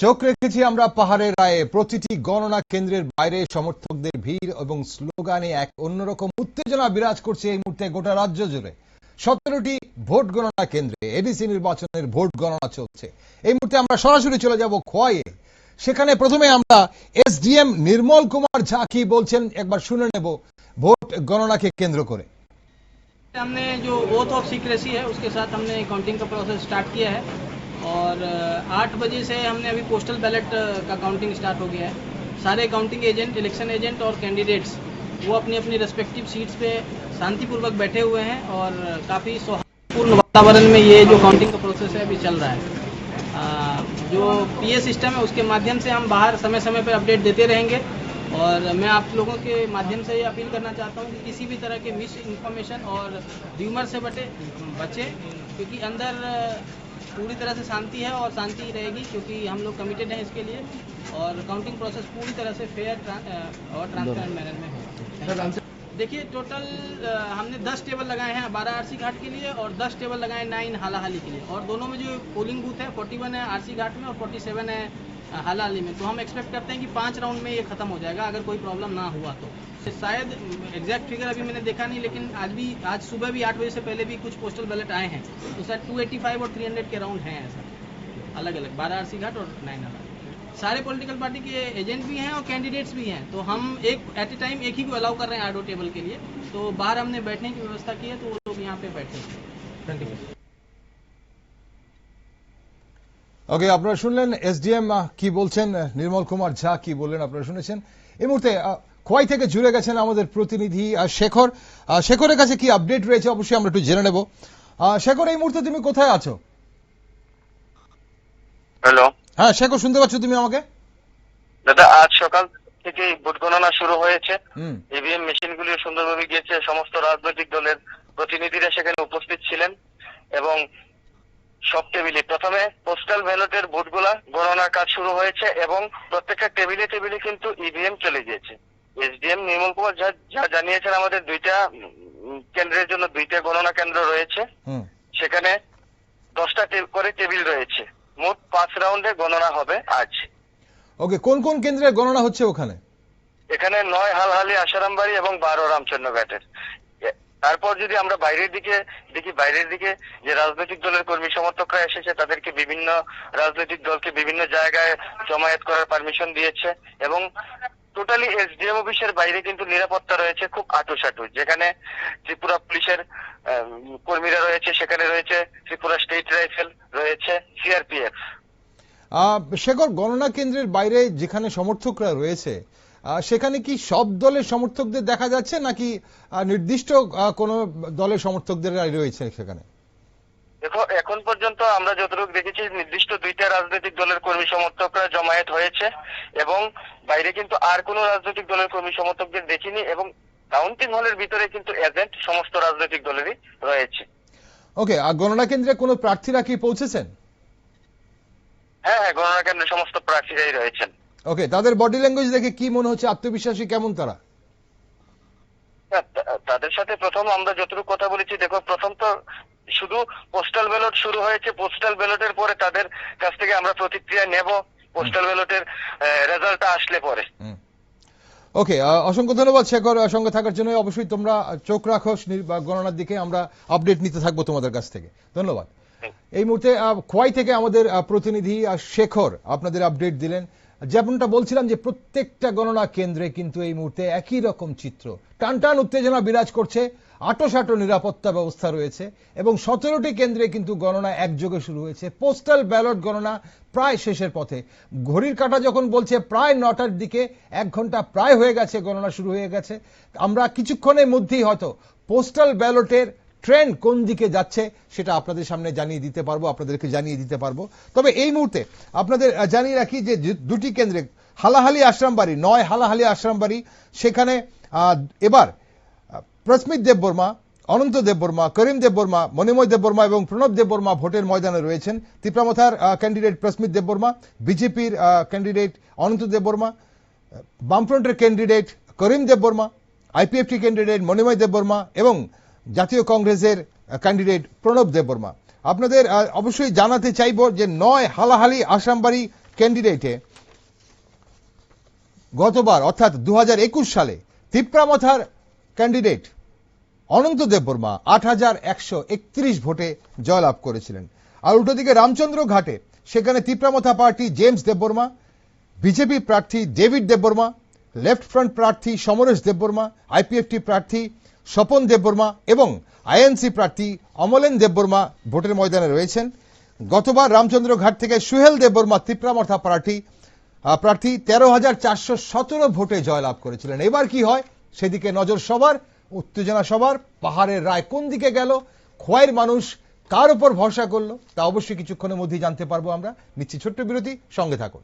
চোখ রেখেছি আমরা পাহাড়ের রায়ে। প্রতিটি গণনা কেন্দ্রের বাইরে সমর্থকদের ভিড় এবং স্লোগানে এক অন্যরকম উত্তেজনা বিরাজ করছে এই মুহূর্তে গোটা রাজ্য জুড়ে। 17টি ভোট গণনা কেন্দ্রে এডিসি নির্বাচনের ভোট গণনা চলছে। এই মুহূর্তে আমরা সরাসরি চলে যাব খোয়াইয়ে। সেখানে প্রথমে আমরা এসডিএম নির্মল কুমার ঝা কি বলছেন একবার শুনে নেব ভোট গণনাকে কেন্দ্র করে। हमने जो ओथ ऑफ सीक्रेसी है उसके साथ हमने काउंटिंग का प्रोसेस स्टार्ट किया है और 8 बजे से हमने अभी पोस्टल बैलेट का काउंटिंग स्टार्ट हो गया है। सारे काउंटिंग एजेंट, इलेक्शन एजेंट और कैंडिडेट्स वो अपनी अपनी रेस्पेक्टिव सीट्स पे शांतिपूर्वक बैठे हुए हैं और काफ़ी सौहार्दपूर्ण वातावरण में ये जो काउंटिंग का प्रोसेस है अभी चल रहा है। जो पीए सिस्टम है उसके माध्यम से हम बाहर समय समय पर अपडेट देते रहेंगे और मैं आप लोगों के माध्यम से ये अपील करना चाहता हूँ कि किसी भी तरह के मिस इन्फॉर्मेशन और र्यूमर से बचे क्योंकि अंदर पूरी तरह से शांति है और शांति रहेगी क्योंकि हम लोग कमिटेड हैं इसके लिए और काउंटिंग प्रोसेस पूरी तरह से फेयर और ट्रांसपेरेंट मैनर में हो। देखिए टोटल हमने 10 टेबल लगाए हैं 12 आरसी घाट के लिए और 10 टेबल लगाए 9 हालाहाली के लिए और दोनों में जो पोलिंग बूथ है 41 है आरसी घाट में और 47 है हालाहाली में। तो हम एक्सपेक्ट करते हैं कि 5 राउंड में ये खत्म हो जाएगा अगर कोई प्रॉब्लम ना हुआ तो। शायद एग्जैक्ट फिगर अभी मैंने देखा नहीं लेकिन आज सुबह भी 8 बजे से पहले भी कुछ पोस्टल बैलेट आए हैं तो शायद 285 और 300 के राउंड हैं ऐसा अलग अलग 12 आरसी घाट और 9 हालाहाली। सारे पॉलिटिकल पार्टी के एजेंट भी हैं और कैंडिडेट्स भी हैं तो हम एक एट ए टाइम एक ही को अलाउ कर रहे हैं आडो टेबल के लिए। तो बाहर हमने बैठने की व्यवस्था की है तो वो लोग यहाँ पे बैठे हैं। ওকে, আপনারা শুনলেন এসডিএম কি বলছেন, নির্মল কুমার ঝা কি বললেন আপনারা শুনেছেন। এই মুহূর্তে খোয়াই থেকে জুড়ে গেছেন আমাদের প্রতিনিধি শেখর। শেখরের কাছে কি আপডেট রয়েছে অবশ্যই আমরা একটু জেনে নেব। শেখর, এই মুহূর্তে তুমি কোথায় আছো? হ্যালো, হ্যাঁ শেখর, শুনতে পাচ্ছ তুমি আমাকে? দাদা, আজ সকাল থেকে ভোট গণনা শুরু হয়েছে। ইভিএম মেশিন গুলি সুন্দরভাবে গিয়েছে। সমস্ত রাজনৈতিক দলের প্রতিনিধিরা সেখানে উপস্থিত ছিলেন এবং সব টেবিলে প্রথমে পোস্টাল ব্যালটের ভোটগুলা গণনার কাজ শুরু হয়েছে এবং প্রত্যেকটা টেবিলে টেবিলে কিন্তু ইভিএম চলে গিয়েছে। এসডিএম নির্মল কুমার যা জানিয়েছেন আমাদের 2টা কেন্দ্রের জন্য 2টা গণনা কেন্দ্র রয়েছে, সেখানে 10টা করে টেবিল রয়েছে। মোট 5 রাউন্ডে গণনা হবে আজ। ওকে, কোন কোন কেন্দ্রে গণনা হচ্ছে ওখানে? এখানে 9 হালহালি আশারামবাড়ি এবং 12 রামচন্দ্রঘাটের। তারপর যদি আমরা বাইরের দিকে দেখি, বাইরের দিকে যে রাজনৈতিক দলের কর্মী সমর্থকরা এসেছে তাদেরকে বিভিন্ন রাজনৈতিক দলকে বিভিন্ন জায়গায় জমায়েত করার পারমিশন দিয়েছে এবং টোটালি এসডিএম অফিসের বাইরে কিন্তু নিরাপত্তা রয়েছে খুব আঁটুসাঁটু। যেখানে ত্রিপুরা পুলিশের কর্মীরা রয়েছে, সেখানে রয়েছে ত্রিপুরা স্টেট রাইফেল, রয়েছে সিআরপিএফ। শেখর, গণনা কেন্দ্রের বাইরে যেখানে সমর্থকরা রয়েছে সেখানে কি সব দলের সমর্থকদের দেখা যাচ্ছে নাকি নির্দিষ্ট কোন দলের সমর্থকদের রয়েছে সেখানে? দেখো, এখন পর্যন্ত আমরা যতটুকু দেখেছি নির্দিষ্ট 2টা রাজনৈতিক দলের কর্মী সমর্থকরা জমায়েত হয়েছে এবং বাইরে কিন্তু আর কোনো রাজনৈতিক দলের কর্মী সমর্থকদের দেখিনি এবং কাউন্টিং হলের ভিতরে কিন্তু এজেন্ট সমস্ত রাজনৈতিক দলেরই রয়েছে। ওকে, আর গণনা কেন্দ্রে কোনো প্রার্থীরা কি পৌঁছেছেন? হ্যাঁ, গণনা কেন্দ্রে সমস্ত প্রার্থীরাই রয়েছেন। ওকে, তাদের বডি ল্যাঙ্গুয়েজ দেখে কি মনে হচ্ছে, আত্মবিশ্বাসী কেমন তারা? তাদের সাথে প্রথম আমরা যতটুকু কথা বলেছি, দেখো প্রথম তো শুধু পোস্টাল ব্যালট শুরু হয়েছে। পোস্টাল ব্যালটের পরে তাদের কাছ থেকে আমরা প্রতিক্রিয়া নেব পোস্টাল ব্যালটের রেজাল্টটা আসলে পরে। ওকে, অসংখ্য ধন্যবাদ শেখর সঙ্গে থাকার জন্য। অবশ্যই তোমরা চোখ রাখো গণনার দিকে, আমরা আপডেট নিতে থাকবো তোমাদের কাছ থেকে। ধন্যবাদ। এই মুহূর্তে খোয়াই থেকে আমাদের প্রতিনিধি শেখর আপনাদের আপডেট দিলেন। যেমনটা বলছিলাম যে প্রত্যেকটা গণনা কেন্দ্রে কিন্তু এই মুহূর্তে একই রকম চিত্র, টানটান উত্তেজনা বিরাজ করছে, আটোসাটো নিরাপত্তা ব্যবস্থা রয়েছে এবং 17টি কেন্দ্রে কিন্তু গণনা একযোগে শুরু হয়েছে। পোস্টাল ব্যালট গণনা প্রায় শেষের পথে। ঘড়ির কাঁটা যখন বলছে প্রায় 9টার দিকে, 1 ঘন্টা প্রায় হয়ে গেছে, গণনা শুরু হয়ে গেছে। আমরা কিছুক্ষণের মধ্যেই হয়তো পোস্টাল ব্যালটের ট্রেন্ড কোন দিকে যাচ্ছে সেটা আপনাদের সামনে জানিয়ে দিতে পারবো, আপনাদেরকে জানিয়ে দিতে পারবো। তবে এই মুহূর্তে আপনাদের জানিয়ে রাখি যে 2টি কেন্দ্রে হালাহালি আশ্রামবাড়ি, 9 হালাহালি আশ্রামবাড়ি, সেখানে এবার প্রস্মিত দেববর্মা, অনন্ত দেববর্মা, করিম দেববর্মা, মণিময় দেববর্মা এবং প্রণব দেববর্মা ভোটের ময়দানে রয়েছেন। ত্রিপুরামথার ক্যান্ডিডেট প্রস্মিত দেববর্মা, বিজেপির ক্যান্ডিডেট অনন্ত দেববর্মা, বামফ্রন্টের ক্যান্ডিডেট করিম দেববর্মা, আইপিএফটি ক্যান্ডিডেট মণিময় দেববর্মা এবং জাতীয় কংগ্রেসের ক্যান্ডিডেট প্রণব দেববর্মা। আপনাদের অবশ্যই জানাতে চাইব যে 9 হালাহালি আশ্রামবাড়ি ক্যান্ডিডেটে গতবার অর্থাৎ 2021 সালে তিপ্রামথার ক্যান্ডিডেট অনন্ত দেববর্মা 8,131 ভোটে জয়লাভ করেছিলেন। আর উল্টো দিকে রামচন্দ্র ঘাটে সেখানে Tipra Motha party James Debbarma, BJP প্রার্থী ডেভিড দেববর্মা, লেফট ফ্রন্ট প্রার্থী সমরেশ দেববর্মা, আইপিএফটি প্রার্থী স্বপন দেববর্মা এবং আইএনসি প্রার্থী অমলেন দেববর্মা ভোটের ময়দানে রয়েছেন। গতবার রামচন্দ্র ঘাট থেকে সুহেল দেববর্মা তিপ্রামথা প্রার্থী 13,417 ভোটে জয়লাভ করেছিলেন। এবার কি হয় সেদিকে নজর সবার, উত্তেজনা সবার। পাহাড়ের রায় কোন দিকে গেল, খোয়াইয়ের মানুষ কার উপর ভরসা করলো, তা অবশ্যই কিছুক্ষণের মধ্যেই জানতে পারবো আমরা। নিচ্ছি ছোট্ট বিরতি, সঙ্গে থাকুন।